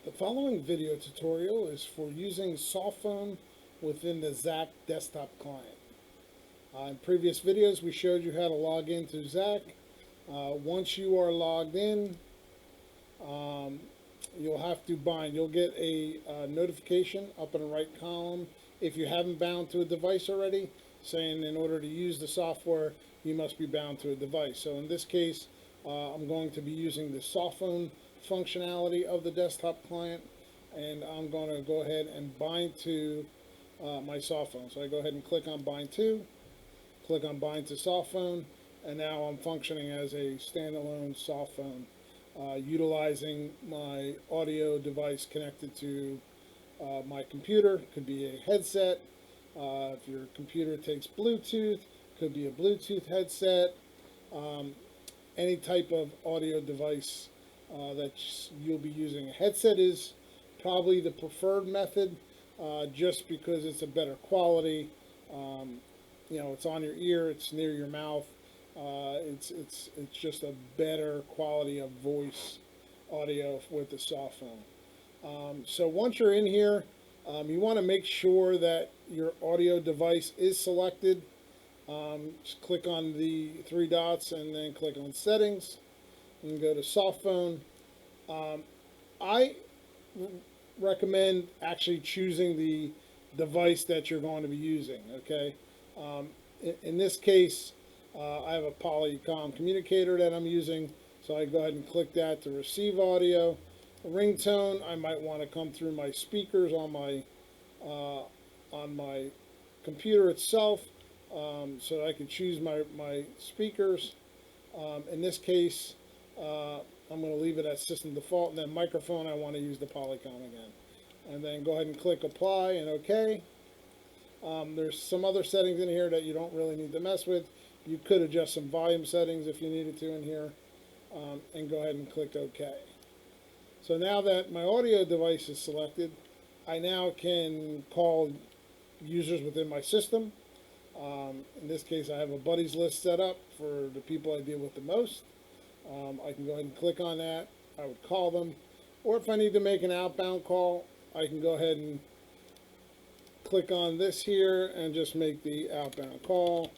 The following video tutorial is for using Softphone within the ZAC desktop client. In previous videos we showed you how to log into ZAC. Once you are logged in, you'll have to bind. You'll get a notification up in the right column if you haven't bound to a device already, saying in order to use the software you must be bound to a device. So in this case I'm going to be using the Softphone functionality of the desktop client, and I'm going to go ahead and bind to my Softphone. So I go ahead and click on bind to, click on bind to Softphone, and now I'm functioning as a standalone Softphone, utilizing my audio device connected to my computer. Could be a headset. If your computer takes Bluetooth, could be a Bluetooth headset. Any type of audio device that you'll be using. A headset is probably the preferred method, just because it's a better quality. It's on your ear, it's near your mouth. It's just a better quality of voice audio with the Softphone. So once you're in here, you want to make sure that your audio device is selected. Just click on the three dots and then click on settings and go to Softphone. I recommend actually choosing the device that you're going to be using. Okay, in this case I have a Polycom communicator that I'm using, so I go ahead and click that to receive audio. Ringtone, I might want to come through my speakers on my computer itself, so that I can choose my speakers. In this case I'm going to leave it at system default, and then microphone I want to use the Polycom again, and then go ahead and click apply and OK. There's some other settings in here that you don't really need to mess with. You could adjust some volume settings if you needed to in here, and go ahead and click OK. So now that my audio device is selected, I now can call users within my system. In this case I have a buddies list set up for the people I deal with the most. I can go ahead and click on that. I would call them, or if I need to make an outbound call, I can go ahead and click on this here and just make the outbound call,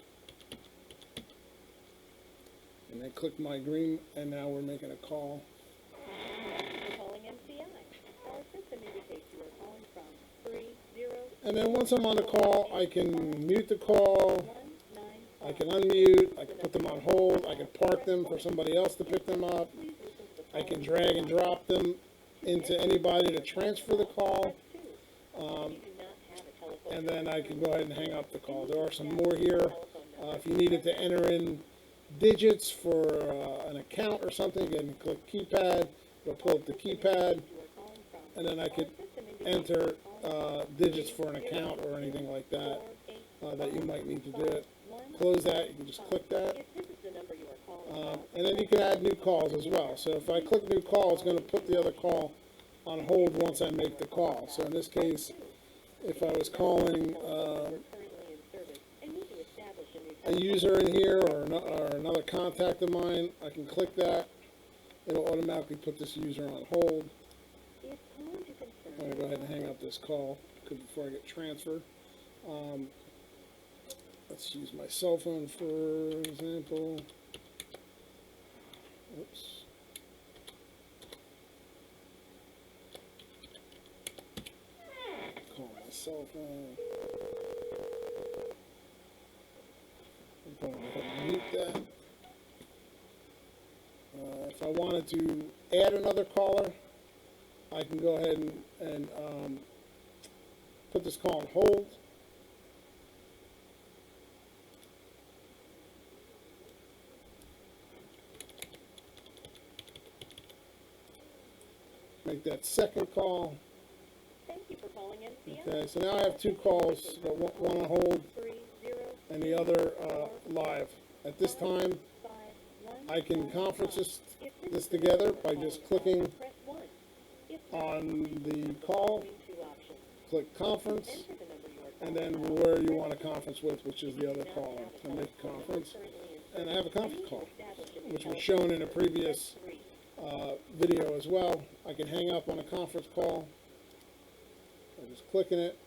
and then click my green, and now we're making a call. Calling MCI. Our system indicates you are calling from 30. And then once I'm on the call, I can mute the call, I can unmute, I can put them on hold, I can park them for somebody else to pick them up, I can drag and drop them into anybody to transfer the call, and then I can go ahead and hang up the call. There are some more here. If you needed to enter in digits for an account or something, again, click keypad, it'll pull up the keypad, and then I could enter digits for an account or anything like that that you might need to do it. Close that, you can just click that, and then you can add new calls as well. So if I click new call, it's going to put the other call on hold once I make the call. So in this case, if I was calling a user in here or another contact of mine, I can click that. It'll automatically put this user on hold. I'm going to go ahead and hang up this call before I get transferred. Let's use my cell phone for example. Oops. Call my cell phone. I'm going to go ahead and mute that. If I wanted to add another caller, I can go ahead and put this call on hold. Make that second call. Thank you for calling MCI. Okay, so now I have two calls, one on hold and the other live. At this time, I can conference this together by just clicking on the call, click conference, and then where you want to conference with, which is the other caller. I make conference, and I have a conference call, which was shown in a previous video as well. I can hang up on a conference call by just clicking it,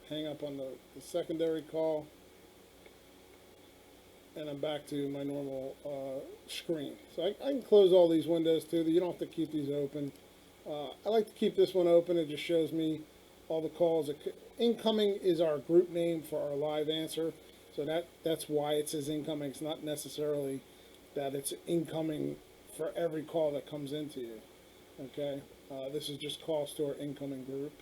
hang up on the secondary call, and I'm back to my normal screen. So I can close all these windows too. You don't have to keep these open. I like to keep this one open. It just shows me all the calls. Incoming is our group name for our live answer. So that's why it says incoming. It's not necessarily that it's incoming for every call that comes into you. Okay, this is just calls to our incoming group.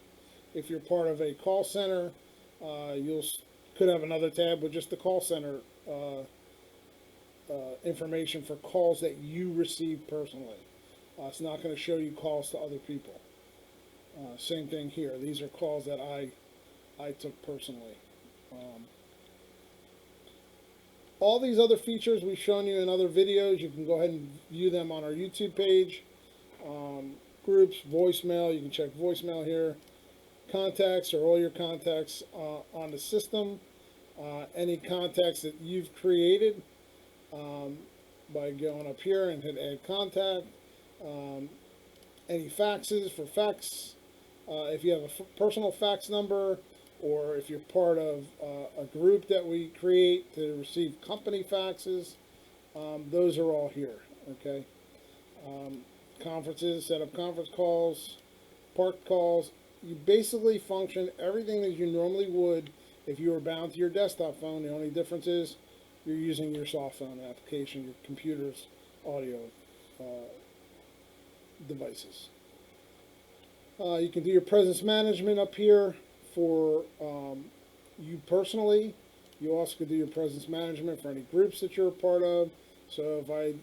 If you're part of a call center, could have another tab with just the call center information for calls that you receive personally. It's not going to show you calls to other people. Same thing here. These are calls that I took personally. All these other features we've shown you in other videos, you can go ahead and view them on our YouTube page. Groups, voicemail, you can check voicemail here. Contacts are all your contacts on the system. Any contacts that you've created by going up here and hit add contact. Any faxes for fax. If you have a personal fax number, or if you're part of a group that we create to receive company faxes, those are all here, okay? Conferences, set up conference calls, park calls. You basically function everything that you normally would if you were bound to your desktop phone. The only difference is you're using your soft phone application, your computer's audio devices. You can do your presence management up here for you personally. You also can do your presence management for any groups that you're a part of. So if I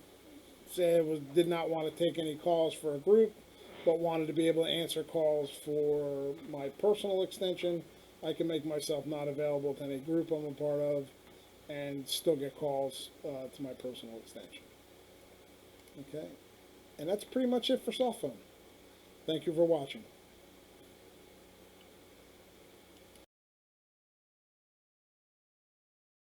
say I did not want to take any calls for a group, but wanted to be able to answer calls for my personal extension, I can make myself not available to any group I'm a part of and still get calls to my personal extension. Okay, and that's pretty much it for Softphone. Thank you for watching.